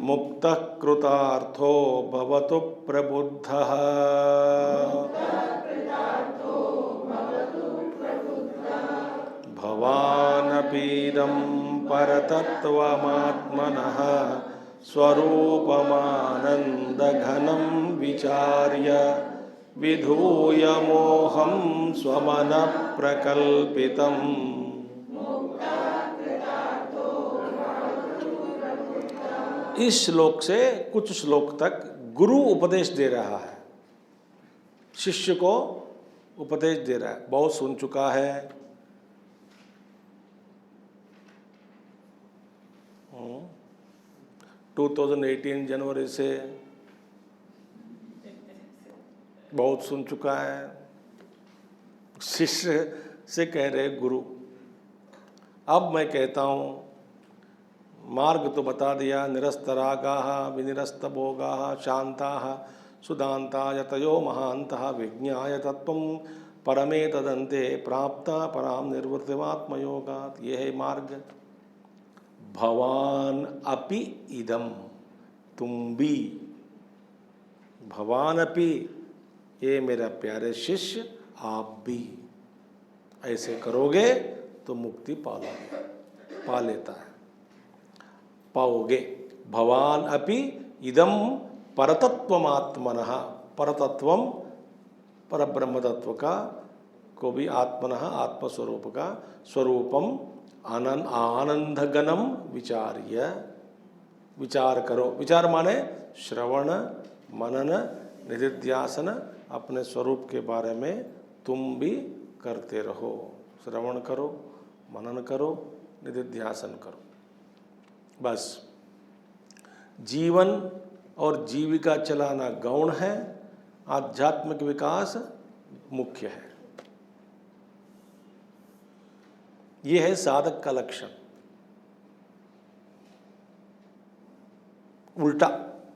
मुक्तः कृतार्थो भवतु प्रबुद्धः। भवानपीदं परतत्त्वमात्मनः स्वरूपमानन्दघनं विचार्य विधूय मोहं स्वमनः प्रकल्पितम्। इस श्लोक से कुछ श्लोक तक गुरु उपदेश दे रहा है, शिष्य को उपदेश दे रहा है। बहुत सुन चुका है, 2018 जनवरी से बहुत सुन चुका है। शिष्य से कह रहे गुरु, अब मैं कहता हूँ, मार्ग तो बता दिया, निरस्तरागाः विनिरस्तभोगाः शान्ताः सुदान्ता यतयो महान्तः विज्ञाय तत्त्वं परमेतदन्ते प्राप्ता परां निर्वृतिमात्मयोगात्। ये है मार्ग। भवान अपि इदम, तुम भी, भवान अपि, ये मेरा प्यारे शिष्य, आप भी ऐसे करोगे तो मुक्ति पालोगे, पा लेता है, पाओगे। भवान अपि इदम परतत्वमात्मनः, परतत्वम परब्रह्म तत्व का को भी आत्मनः आत्मस्वरूप का स्वरूपम आनंदगणम विचार्य, विचार करो। विचार माने श्रवण मनन निधिध्यासन, अपने स्वरूप के बारे में तुम भी करते रहो। श्रवण करो, मनन करो, निधिध्यासन करो। बस जीवन और जीविका चलाना गौण है, आध्यात्मिक विकास मुख्य है। ये है साधक का लक्षण। उल्टा,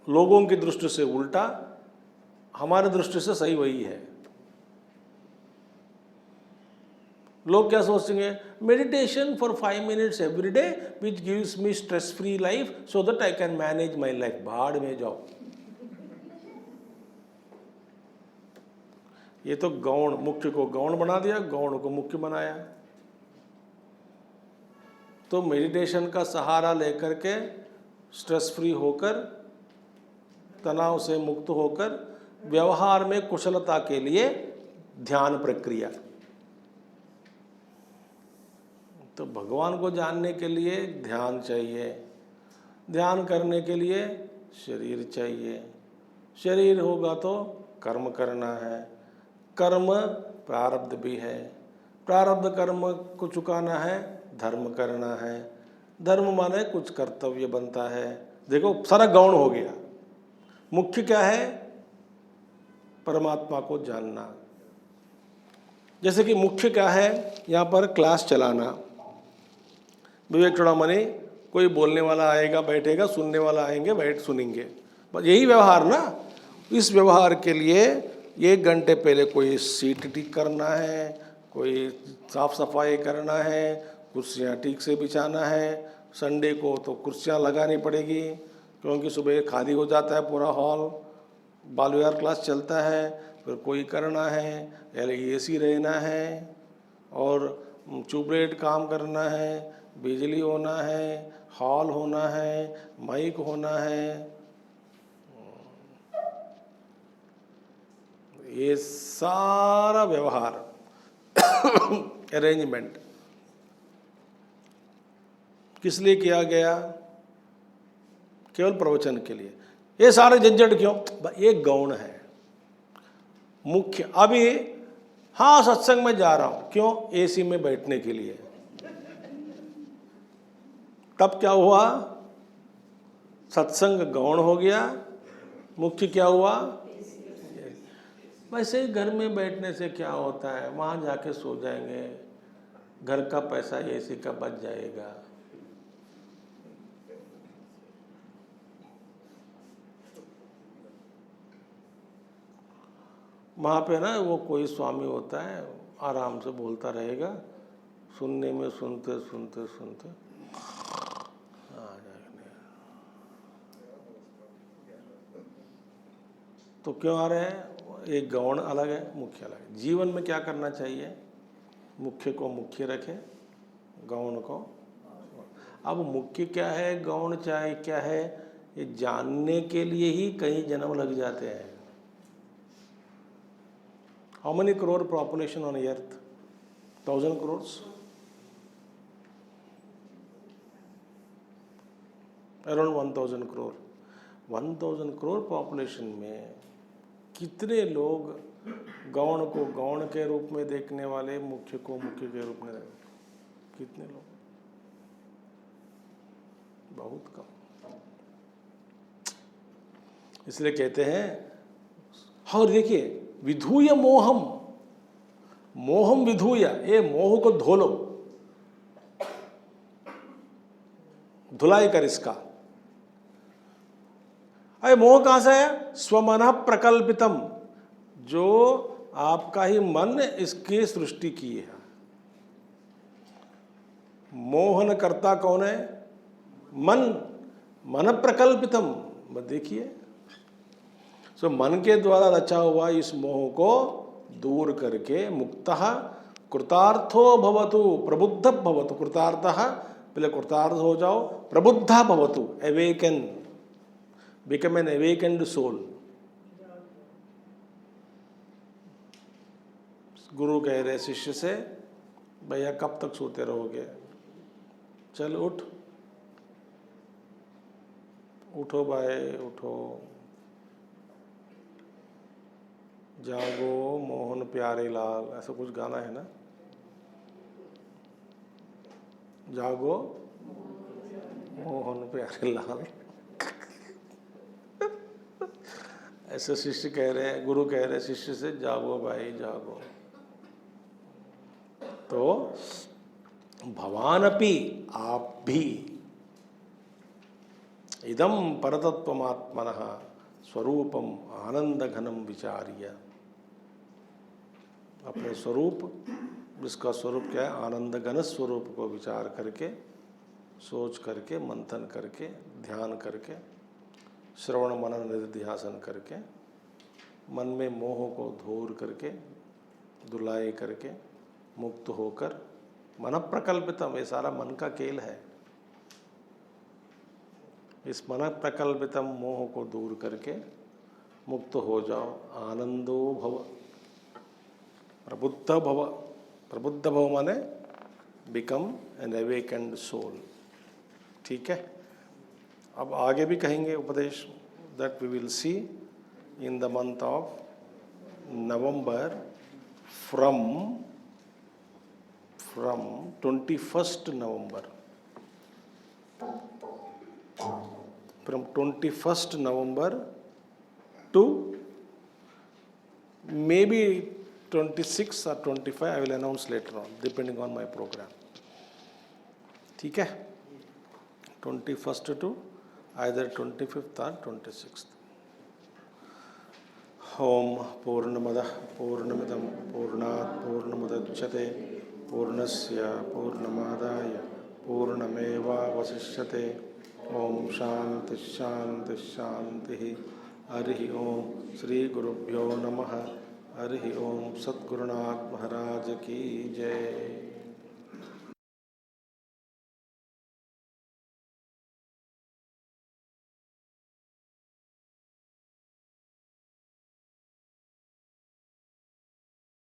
लोगों की दृष्टि से उल्टा, हमारे दृष्टि से सही वही है। लोग क्या सोचेंगे, meditation for 5 minutes every day which gives me stress free life so that I can manage my life. भाड़ में जाओ, ये तो गौण, मुख्य को गौण बना दिया, गौण को मुख्य बनाया। तो मेडिटेशन का सहारा लेकर के स्ट्रेस फ्री होकर, तनाव से मुक्त होकर, व्यवहार में कुशलता के लिए ध्यान प्रक्रिया। तो भगवान को जानने के लिए ध्यान चाहिए, ध्यान करने के लिए शरीर चाहिए, शरीर होगा तो कर्म करना है, कर्म प्रारब्ध भी है, प्रारब्ध कर्म को चुकाना है, धर्म करना है, धर्म माने कुछ कर्तव्य बनता है। देखो सारा गौण हो गया। मुख्य क्या है? परमात्मा को जानना। जैसे कि मुख्य क्या है? यहाँ पर क्लास चलाना, विवेक चूड़ामणि, कोई बोलने वाला आएगा बैठेगा, सुनने वाला आएंगे बैठ सुनेंगे, बस यही व्यवहार ना। इस व्यवहार के लिए 1 घंटे पहले कोई सीट ठीक करना है, कोई साफ सफाई करना है, कुर्सियाँ ठीक से बिछाना है। संडे को तो कुर्सियाँ लगानी पड़ेगी क्योंकि सुबह खाली हो जाता है पूरा हॉल, बाल विहार क्लास चलता है, फिर कोई करना है, एसी रहना है और ट्यूबलाइट काम करना है, बिजली होना है, हॉल होना है, माइक होना है। ये सारा व्यवहार अरेंजमेंट किस लिए किया गया? केवल प्रवचन के लिए। ये सारे झंझट क्यों? ये गौण है। मुख्य अभी हाँ सत्संग में जा रहा हूं, क्यों? एसी में बैठने के लिए। तब क्या हुआ? सत्संग गौण हो गया, मुख्य क्या हुआ? वैसे ही घर में बैठने से क्या होता है, वहां जाके सो जाएंगे, घर का पैसा एसी का बच जाएगा। वहाँ पे ना वो कोई स्वामी होता है, आराम से बोलता रहेगा, सुनने में सुनते सुनते सुनते आ जाएंगे। तो क्यों आ रहे हैं? एक गौण अलग है, मुख्य अलग है। जीवन में क्या करना चाहिए? मुख्य को मुख्य रखें, गौण को। अब मुख्य क्या है, गौण चाहे क्या है, ये जानने के लिए ही कई जन्म लग जाते हैं। How many crore population on earth? 1000 crores? Around 1000 crore. 1000 crore population में कितने लोग गौण को गौण के रूप में देखने वाले, मुख्य को मुख्य के रूप में देखने? कितने लोग? बहुत कम। इसलिए कहते हैं, और देखिए, विधूय मोहम, मोहम विधूय, ये मोह को धो लो, धुलाई कर इसका। अरे मोह कहां से है? स्वमन प्रकल्पितम, जो आपका ही मन इसकी सृष्टि की है। मोहन करता कौन है? मन, मन प्रकल्पितम। देखिए, सो मन के द्वारा रचा हुआ इस मोह को दूर करके मुक्तः कृतार्थो भवतु, प्रबुद्ध भवतु। कृतार्थः, पहले कृतार्थ हो जाओ, प्रबुद्ध भवतु, awaken, become an awakened soul. गुरु कह रहे शिष्य से, भैया कब तक सोते रहोगे? चल उठ, उठो भाई उठो, जागो मोहन प्यारे लाल, ऐसा कुछ गाना है ना, जागो मोहन प्यारे लाल। ऐसे शिष्य कह रहे हैं, गुरु कह रहे हैं शिष्य से, जागो भाई जागो। तो भवानपि, आप भी, इदम परतत्वमात्मनः स्वरूपम आनंद घनम विचार्य, अपने स्वरूप, जिसका स्वरूप क्या है, आनंद घन स्वरूप को विचार करके, सोच करके, मंथन करके, ध्यान करके, श्रवण मनन निधिध्यासन करके, मन में मोह को दूर करके, धुलाई करके, मुक्त होकर, मन प्रकल्पितम, ये सारा मन का खेल है। इस मन प्रकल्पितम मोह को दूर करके मुक्त हो जाओ, आनंदो भव, प्रबुद्ध भव। प्रबुद्ध भव माने बिकम एन अवेकेंड सोल। ठीक है, अब आगे भी कहेंगे उपदेश, that we will see in the month of November from 21st November. From 21st November to maybe 26 or 25, I will announce later on, depending on my program. ठीक है, 21st to either 25th or 26th. ओम पूर्णमदः पूर्णमिदं पूर्णात् पूर्णमुदच्यते पूर्णस्य पूर्णमादाय पूर्णमेवावशिष्यते. ओम शांति शांति शांति. हरि ओम. श्री गुरुभ्यो नमः. हरि ओम. सद्गुरुनाथ महाराज की जय.